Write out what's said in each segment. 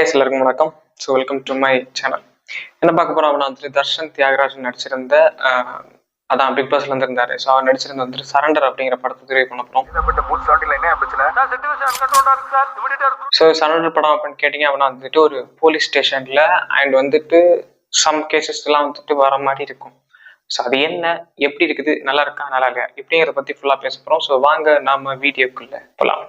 Guys எல்லாருக்கும் வணக்கம். So welcome to my channel. என்ன பார்க்க போறோம் அப்படின்னா வந்துட்டு தர்ஷன் தியாகராஜ் நடிச்சிருந்த அதான் பிக் பாஸ்ல இருந்து இருந்தாரு. ஸோ அவர் நடிச்சிருந்த வந்துட்டு சரண்டர் அப்படிங்கிற படத்தை தெரிவு பண்ண போறோம். ஸோ சரண்டர் படம் அப்படின்னு கேட்டீங்க அப்படின்னா வந்துட்டு ஒரு போலீஸ் ஸ்டேஷன்ல அண்ட் வந்துட்டு சம் கேசஸ் எல்லாம் வந்துட்டு வர மாதிரி இருக்கும். ஸோ அது என்ன, எப்படி இருக்குது, நல்லா இருக்கா நல்லா இல்லையா இப்படிங்கிறத பத்தி ஃபுல்லா பேச போறோம். ஸோ வாங்க நாம வீடியோக்குள்ள போலாம்.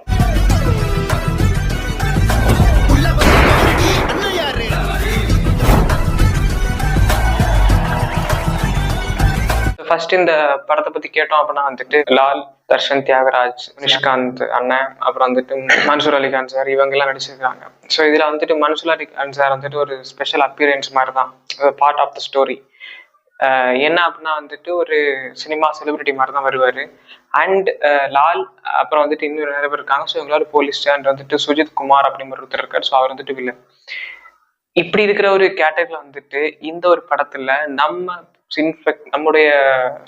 ஃபர்ஸ்ட் இந்த படத்தை பத்தி கேட்டோம் அப்படின்னா வந்துட்டு லால், தர்ஷன் தியாகராஜ், நிஷ்காந்த் அண்ணன், அப்புறம் வந்துட்டு மன்சூர் அலிகான் சார் இவங்க எல்லாம் நடிச்சிருக்காங்க. ஸோ இதுல வந்துட்டு மன்சூர் அலிகான் சார் வந்துட்டு ஒரு ஸ்பெஷல் அப்பியரன்ஸ் மாதிரி தான், பார்ட் ஆஃப் த ஸ்டோரி. என்ன அப்படின்னா வந்துட்டு ஒரு சினிமா செலிபிரிட்டி மாதிரி தான் வருவாரு. அண்ட் லால் அப்புறம் வந்துட்டு இன்னொரு நிறைய பேர் இருக்காங்க. ஸோ இவங்களால போலீஸ் அண்ட் வந்துட்டு சுஜித் குமார் அப்படிங்கிற ஒருத்தர் இருக்காரு. ஸோ அவர் வந்துட்டு வில்லன். இப்படி இருக்கிற ஒரு கேட்டகரியில வந்துட்டு இந்த ஒரு படத்துல நம்முடைய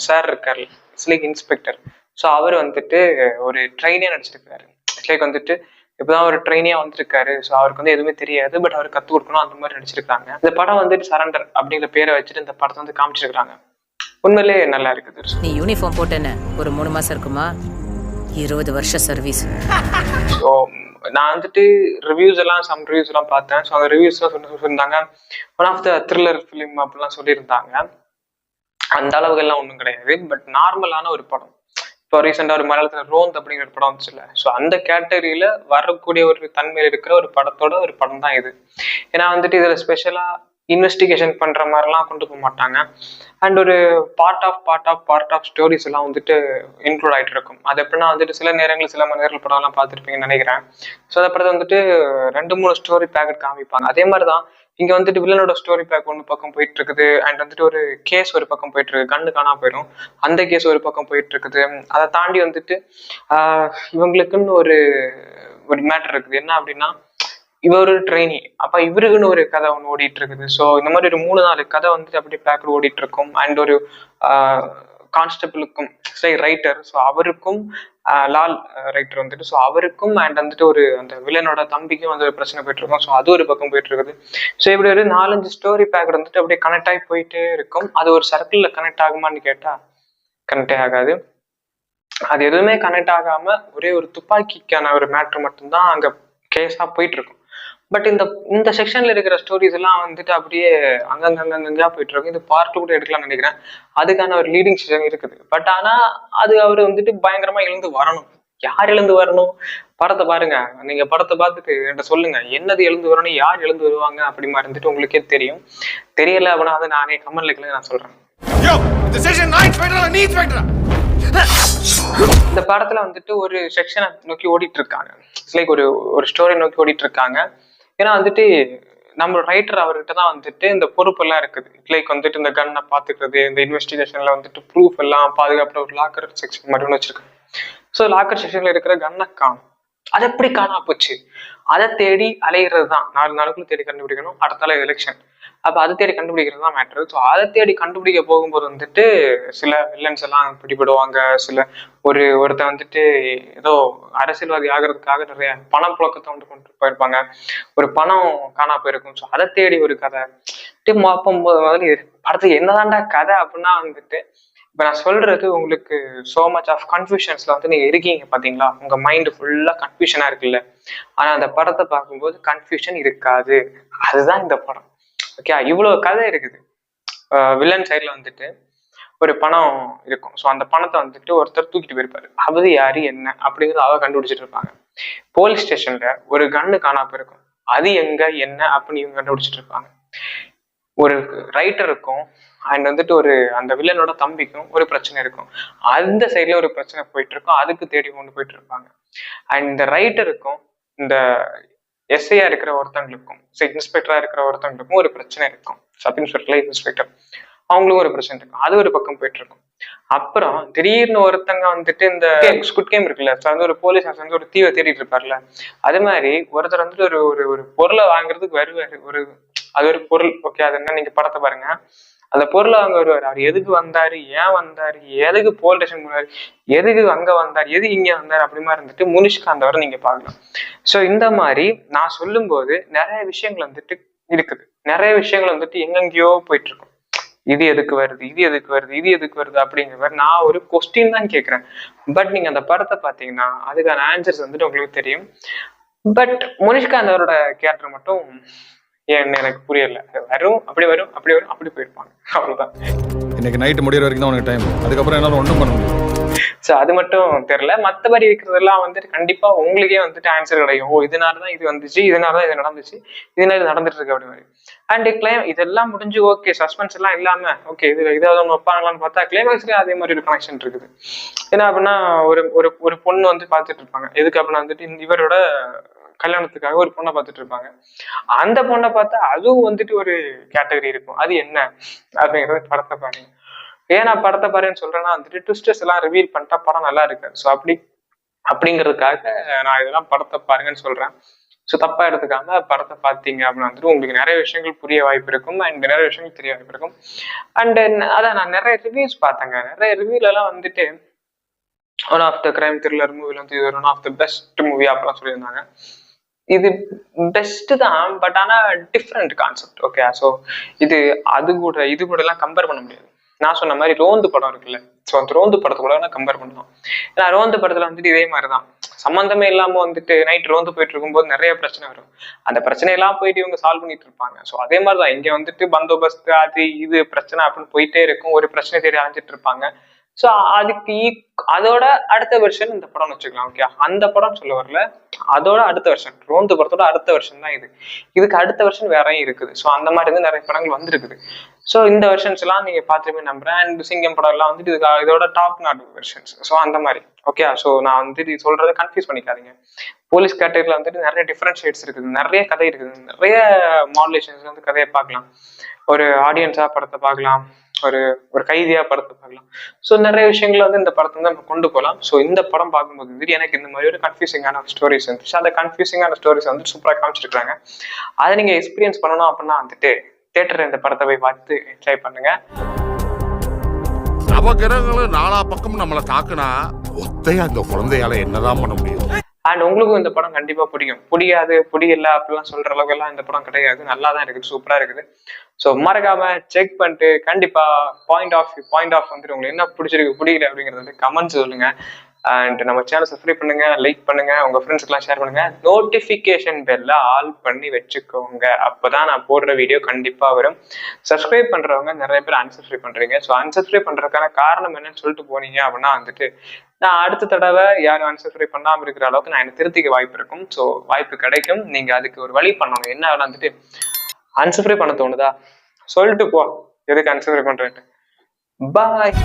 சார் இருக்காரு லைக் இன்ஸ்பெக்டர். ஸோ அவர் வந்துட்டு ஒரு ட்ரெயினியா நடிச்சிருக்காரு. லைக் வந்துட்டு இப்பதான் ஒரு ட்ரெயினியா வந்திருக்காரு. ஸோ அவருக்கு வந்து எதுவுமே தெரியாது, பட் அவருக்கு கத்துக் கொடுக்கணும் அந்த மாதிரி நடிச்சிருக்காங்க. இந்த படம் வந்துட்டு சரண்டர் அப்படிங்கிற பேரை வச்சுட்டு இந்த படத்தை வந்து காமிச்சிருக்காங்க. உண்மையிலே நல்லா இருக்குது. நீ யூனிஃபார்ம் போட்டேன்னு ஒரு 3 மாசம் இருக்குமா, 20 வருஷம் சர்வீஸ். ஸோ நான் வந்துட்டு ரிவ்யூஸ் எல்லாம் பார்த்தேன். ஸோ அந்த ரிவ்யூஸ் எல்லாம் சொல்லியிருந்தாங்க one of the thriller film அப்படிலாம் சொல்லியிருந்தாங்க. அந்த அளவுக்கு எல்லாம் ஒன்றும் கிடையாது, பட் நார்மலான ஒரு படம். இப்போ ரீசெண்டா ஒரு மலையாளத்துல ரோந்த் அப்படிங்கிற ஒரு படம் வந்துச்சுல்ல, ஸோ அந்த கேட்டகரியில வரக்கூடிய ஒரு தன்மையில் இருக்கிற ஒரு படத்தோட ஒரு படம் தான் இது. ஏன்னா வந்துட்டு இதுல ஸ்பெஷலா இன்வெஸ்டிகேஷன் பண்ற மாதிரிலாம் கொண்டு போக மாட்டாங்க. அண்ட் ஒரு பார்ட் ஆஃப் ஸ்டோரிஸ் எல்லாம் வந்துட்டு இன்க்ளூட் ஆகிட்டு இருக்கும். அது எப்படின்னா வந்துட்டு சில மனிதர்கள் படம் எல்லாம் பார்த்துருப்பீங்கன்னு நினைக்கிறேன். ஸோ அதை படத்தை வந்துட்டு 2-3 ஸ்டோரி பேக்கெட் காமிப்பாங்க. அதே மாதிரிதான் இங்க வந்துட்டு வில்லனோட ஸ்டோரி பேக் ஒன்று பக்கம் போயிட்டு இருக்குது. அண்ட் வந்துட்டு ஒரு கேஸ் ஒரு பக்கம் போயிட்டு இருக்கு, கண்ணு காணா போயிடும், அந்த கேஸ் ஒரு பக்கம் போயிட்டு இருக்குது. அதை தாண்டி வந்துட்டு இவங்களுக்குன்னு ஒரு மேட்டர் இருக்குது. என்ன அப்படின்னா இவர் ஒரு ட்ரெயினி, அப்ப இவருக்குன்னு ஒரு கதை ஒன்று ஓடிட்டு இருக்குது. ஸோ இந்த மாதிரி ஒரு 3-4 கதை வந்துட்டு அப்படியே பேக்கெட் ஓடிட்டு இருக்கும். அண்ட் ஒரு கான்ஸ்டபிளுக்கும் ரைட்டர், ஸோ அவருக்கும் லால் ரைட்டர் வந்துட்டு, ஸோ அவருக்கும் அண்ட் வந்துட்டு ஒரு அந்த வில்லனோட தம்பிக்கும் வந்து ஒரு பிரச்சனை போயிட்டு இருக்கும். ஸோ அது ஒரு பக்கம் போயிட்டு இருக்குது. ஸோ இப்படி ஒரு 4-5 ஸ்டோரி பேக்கெட் வந்துட்டு அப்படியே கனெக்ட் ஆகி போயிட்டே இருக்கும். அது ஒரு சர்க்கிள்ல கனெக்ட் ஆகுமான்னு கேட்டா கனெக்டே ஆகாது. அது எதுவுமே கனெக்ட் ஆகாம ஒரே ஒரு துப்பாக்கிக்கான ஒரு மேட்ரு மட்டும்தான் அங்க கேஸா போயிட்டு இருக்கும். பட் இந்த செக்ஷன்ல இருக்கிற ஸ்டோரிஸ் எல்லாம் வந்துட்டு அப்படியே அங்கங்கங்கங்கா போயிட்டு இருக்கும். இது பார்ட் கூட எடுக்கலாம்னு நினைக்கிறேன். அதுக்கான ஒரு லீடிங் செக்ஷன் இருக்குது. பட் ஆனா அது அவர் வந்துட்டு பயங்கரமா எழுந்து வரணும். யார் எழுந்து வரணும்? படத்தை பாருங்க. நீங்க படத்தை பார்த்துட்டு என்கிட்ட சொல்லுங்க, என்னது எழுந்து வரணும், யார் எழுந்து வருவாங்க அப்படிமா இருந்துட்டு உங்களுக்கே தெரியும். தெரியல அப்படின்னா அதை நானே கமெண்ட்ல நான் சொல்றேன். இந்த படத்துல வந்துட்டு ஒரு செக்ஷனை நோக்கி ஓடிட்டு இருக்காங்க. லைக் ஒரு ஸ்டோரி நோக்கி ஓடிட்டு இருக்காங்க. ஏன்னா வந்துட்டு நம்ம ரைட்டர் அவர்கிட்ட தான் வந்துட்டு இந்த பொறுப்பு எல்லாம் இருக்குது. லைக் வந்துட்டு இந்த கன்னை பாத்துக்கிறது, இந்த இன்வெஸ்டிகேஷன்ல வந்துட்டு ப்ரூஃப் எல்லாம் பாதுகாப்புல ஒரு லாக்கர் செக்ஷன் மாதிரி ஒன்று வச்சிருக்காங்க. ஸோ லாக்கர் செக்ஷன்ல இருக்கிற கன்னை காணும். அது எப்படி காணா போச்சு? அதை தேடி அலைகிறது தான். 4 நாளுக்குள்ள தேடி கண்டுபிடிக்கணும். அடுத்தால எலெக்ஷன், அப்ப அதை தேடி கண்டுபிடிக்கிறது தான் மேட்ரு. ஸோ அதை தேடி கண்டுபிடிக்க போகும்போது வந்துட்டு சில வில்லன்ஸ் எல்லாம் பிடிபடுவாங்க. ஒருத்தன் வந்துட்டு ஏதோ அரசியல்வாதி ஆகிறதுக்காக நிறைய பணப்புழக்கத்தை வந்து கொண்டு போயிருப்பாங்க. ஒரு பணம் காணா போயிருக்கும். ஸோ அதை தேடி ஒரு கதை படத்துக்கு என்னதான்டா கதை அப்படின்னா வந்துட்டு இப்ப நான் சொல்றது உங்களுக்கு சோ மச் ஆஃப் கன்ஃபியூஷன்ஸ்ல வந்து நீங்க இருக்கீங்க பாத்தீங்களா, உங்க மைண்ட் ஃபுல்லா கன்ஃபியூஷனா இருக்குல்ல. ஆனா அந்த படத்தை பார்க்கும்போது கன்ஃபியூஷன் இருக்காது. அதுதான் இந்த படம். ஓகே, இவ்வளவு கதை இருக்குது. வில்லன் சைட்ல வந்துட்டு ஒரு பணம் இருக்கும். ஸோ அந்த பணத்தை வந்துட்டு ஒருத்தர் தூக்கிட்டு போயிருப்பாரு. அது யாரு என்ன அப்படிங்கிறது அவ கண்டுபிடிச்சிட்டு இருப்பாங்க. போலீஸ் ஸ்டேஷன்ல ஒரு கன்னு காணா போயிருக்கும். அது எங்க என்ன அப்படின்னு இவங்க கண்டுபிடிச்சிட்டு இருப்பாங்க. ஒரு ரைட்டருக்கும் அண்ட் வந்துட்டு அந்த வில்லனோட தம்பிக்கும் ஒரு பிரச்சனை இருக்கும். அந்த சைட்ல ஒரு பிரச்சனை போயிட்டு இருக்கும். அதுக்கு தேடி கொண்டு போயிட்டு இருப்பாங்க. அண்ட் இந்த ரைட்டருக்கும் இந்த எஸ்ஐயா இருக்கிற ஒருத்தவங்களுக்கும் இன்ஸ்பெக்டரா இருக்கிற ஒருத்தவங்களுக்கும் ஒரு பிரச்சனை இருக்கும். சப் இன்ஸ்பெக்டர்ல இன்ஸ்பெக்டர் அவங்களுக்கும் ஒரு பிரச்சனை இருக்கும். அது ஒரு பக்கம் போயிட்டு இருக்கும். அப்புறம் திடீர்னு ஒருத்தங்க வந்துட்டு இந்த ஸ்குட் கேம் இருக்குல்ல, ஒரு போலீஸ் வந்து ஒரு தீவை தேடிட்டு இருப்பார்ல, அது மாதிரி ஒருத்தர் வந்துட்டு ஒரு பொருளை வாங்குறதுக்கு வருவாரு. அது ஒரு பொருள். ஓகே, அது என்ன, நீங்க படத்தை பாருங்க. அந்த பொருளை வாங்க வருவார். அவர் எதுக்கு வந்தாரு, ஏன் வந்தாரு, எதுக்கு போலீஸ் ஸ்டேஷன் போனாரு, எதுக்கு அங்க வந்தார், எதுக்கு இங்க வந்தார், அப்படி மாதிரி இருந்துட்டு முனிஷ்காந்த் அவரை நீங்க பார்க்கலாம். ஸோ இந்த மாதிரி நான் சொல்லும் போது நிறைய விஷயங்கள் வந்துட்டு இருக்குது, நிறைய விஷயங்கள் வந்துட்டு எங்கெங்கயோ போயிட்டு இருக்கும். இது எதுக்கு வருது, இது எதுக்கு வருது, இது எதுக்கு வருது அப்படிங்கிற மாதிரி நான் ஒரு கொஸ்டின் தான் கேட்கிறேன். பட் நீங்க அந்த படத்தை பார்த்தீங்கன்னா அதுக்கான ஆன்சர்ஸ் வந்துட்டு உங்களுக்கு தெரியும். பட் முனிஷ்காந்த் அவரோட கேரக்டர் மட்டும் ஏன்னு எனக்கு புரியல. வரும் அப்படி வரும், அப்படி வரும், அப்படி போயிருப்பாங்க, அவ்வளவுதான். இன்னைக்கு நைட்டு முடிகிற வரைக்கும் தான் உனக்கு டைம், அதுக்கப்புறம் என்னால ஒன்றும் பண்ண முடியும். ஸோ அது மட்டும் தெரியல. மற்றபடி இருக்கிறதெல்லாம் வந்துட்டு கண்டிப்பா உங்களுக்கே வந்துட்டு ஆன்சர் கிடைக்கும். ஓ இதனாலதான் இது வந்துச்சு, இதனாலதான் இது நடந்துச்சு, இதனால இது நடந்துட்டு இருக்கு அப்படி மாதிரி. அண்ட் கிளைம் இதெல்லாம் முடிஞ்சு ஓகே, சஸ்பென்ஸ் எல்லாம் இல்லாம ஓகே இதுல இதாவது ஒன்று வைப்பாங்களான்னு பார்த்தா கிளைமேக்ஸ்லயும் அதே மாதிரி ஒரு கனெக்ஷன் இருக்குது. ஏன்னா அப்படின்னா ஒரு ஒரு ஒரு பொண்ணு வந்து பார்த்துட்டு இருப்பாங்க. எதுக்கு அப்படின்னா வந்துட்டு இவரோட கல்யாணத்துக்காக ஒரு பொண்ணை பார்த்துட்டு இருப்பாங்க. அந்த பொண்ணை பார்த்தா அதுவும் வந்துட்டு ஒரு கேட்டகரி இருக்கும். அது என்ன அப்படிங்கறது படத்தை பாருங்க. ஏன் நான் படத்தை பாருன்னு சொல்றேன்னா வந்துட்டு ட்விஸ்டர்ஸ் எல்லாம் ரிவீல் பண்ணிட்டா படம் நல்லா இருக்காது. ஸோ அப்படிங்கிறதுக்காக நான் இதெல்லாம் படத்தை பாருங்கன்னு சொல்றேன். ஸோ தப்பா எடுத்துக்காம படத்தை பார்த்தீங்க அப்படின்னா வந்துட்டு உங்களுக்கு நிறைய விஷயங்கள் புரிய வாய்ப்பு இருக்கும் அண்ட் நிறைய விஷயங்கள் தெரிய வாய்ப்பு இருக்கும். அண்ட் அதான் நான் நிறைய ரிவ்யூஸ் பார்த்தேங்க. நிறைய ரிவ்யூல எல்லாம் வந்துட்டு one of the crime thriller மூவில வந்து இது one of the best movie அப்படிலாம் சொல்லியிருந்தாங்க. இது பெஸ்ட் தான், பட் ஆனா டிஃப்ரெண்ட் கான்செப்ட். ஓகே, ஸோ இது இது கூட எல்லாம் கம்பேர் பண்ண முடியாது. நான் சொன்ன மாதிரி ரோந்து படம் இருக்குல்ல, ஸோ அந்த ரோந்து படத்தை கூட கம்பேர் பண்ணலாம். ஏன்னா ரோந்து படத்துல வந்துட்டு இதே மாதிரிதான், சம்பந்தமே இல்லாம வந்துட்டு நைட் ரோந்து போயிட்டு இருக்கும்போது நிறைய பிரச்சனை வரும். அந்த பிரச்சனையெல்லாம் போயிட்டு இவங்க சால்வ் பண்ணிட்டு இருப்பாங்க. ஸோ அதே மாதிரிதான் இங்க வந்துட்டு பந்தோபஸ்து அது இது பிரச்சனை அப்படின்னு போயிட்டே இருக்கும். ஒரு பிரச்சனை தேடி அலைஞ்சிட்டு இருப்பாங்க. ஸோ அதுக்கு அதோட அடுத்த வெர்ஷன் இந்த படம்னு வச்சுக்கலாம். ஓகே, அந்த படம் சொல்ல வரல, அதோட அடுத்த வெர்ஷன், ரோந்து படத்தோட அடுத்த வெர்ஷன் தான் இது. இதுக்கு அடுத்த வெர்ஷன் வேறையும் இருக்குது. ஸோ அந்த மாதிரி இருந்து நிறைய படங்கள் வந்துருக்குது. ஸோ இந்த வெர்ஷன்ஸ் எல்லாம் நீங்க பார்த்துருமே நம்புறேன். அண்ட் சிங்கம் படம் எல்லாம் வந்துட்டு இதோட டாப் நாட் வெர்ஷன்ஸ். ஸோ அந்த மாதிரி ஓகே. ஸோ நான் வந்துட்டு சொல்றதை கன்ஃபியூஸ் பண்ணிக்காதீங்க. போலீஸ் கேட்டகரியில வந்துட்டு நிறைய டிஃப்ரெண்ட் ஷேட்ஸ் இருக்குது, நிறைய கதை இருக்குது, நிறைய மாடுலேஷன்ஸ் வந்து கதையை பார்க்கலாம். ஒரு ஆடியன்ஸா படத்தை பார்க்கலாம், ஒரு கைதியா படத்தை பார்க்கலாம். ஸோ நிறைய விஷயங்களை வந்து இந்த படத்தை வந்து நம்ம கொண்டு போகலாம். ஸோ இந்த படம் பார்க்கும்போது வந்துட்டு எனக்கு இந்த மாதிரி ஒரு கன்ஃபியூசிங்கான ஸ்டோரிஸ் இருந்துச்சு. அந்த கன்ஃபியூசிங்கான ஸ்டோரிஸ் வந்து சூப்பராக காமிச்சிருக்காங்க. அதை நீங்க எக்ஸ்பீரியன்ஸ் பண்ணணும் அப்படின்னா வந்துட்டு தியேட்டர் இந்த படத்தை போய் பார்த்து என்ஜாய் பண்ணுங்க. நவகிரகங்களும் நாலா பக்கம் நம்மளை தாக்குனா ஒத்தையா அந்த குழந்தையால என்னதான் பண்ண முடியும்? அண்ட் உங்களுக்கும் இந்த படம் கண்டிப்பா பிடிக்கல அப்படிலாம் சொல்ற அளவுக்கு எல்லாம் இந்த படம் கிடையாது. நல்லா தான் இருக்குது, சூப்பரா இருக்குது. ஸோ மறக்காம செக் பண்ணிட்டு கண்டிப்பா பாயிண்ட் ஆஃப் வந்துட்டு உங்களுக்கு என்ன பிடிச்சிருக்கு பிடிக்கல அப்படிங்கறது வந்து கமெண்ட் சொல்லுங்க. அண்ட் நம்ம சேனல் சப்ஸ்கிரைப் பண்ணுங்க, லைக் பண்ணுங்க, உங்க ஃப்ரெண்ட்ஸ்க்குலாம் ஷேர் பண்ணுங்க. நோட்டிஃபிகேஷன் பெல்ல ஆல் பண்ணி வச்சுக்கோங்க, அப்பதான் நான் போடுற வீடியோ கண்டிப்பா வரும். சப்ஸ்கிரைப் பண்றவங்க நிறைய பேர் அன்சப்ஸ்கிரைப் பண்றீங்க. ஸோ அன்சப்ஸ்கிரைப் பண்றதுக்கான காரணம் என்னன்னு சொல்லிட்டு போனீங்க அப்படின்னா வந்துட்டு நான் அடுத்த தடவை யாரும் அன்சப்ஸ்கிரைப் பண்ணாம இருக்கிற அளவுக்கு நான் எனக்கு திருத்திக்க வாய்ப்பு இருக்கும். ஸோ வாய்ப்பு கிடைக்கும். நீங்க அதுக்கு ஒரு வழி பண்ணணும். என்ன வந்துட்டு அன்சப்ஸ்கிரைப் பண்ண தோணுதா சொல்லிட்டு போ, எதுக்கு அன்சப்ஸ்கிரைப் பண்றேன்ட்டு. பாய்.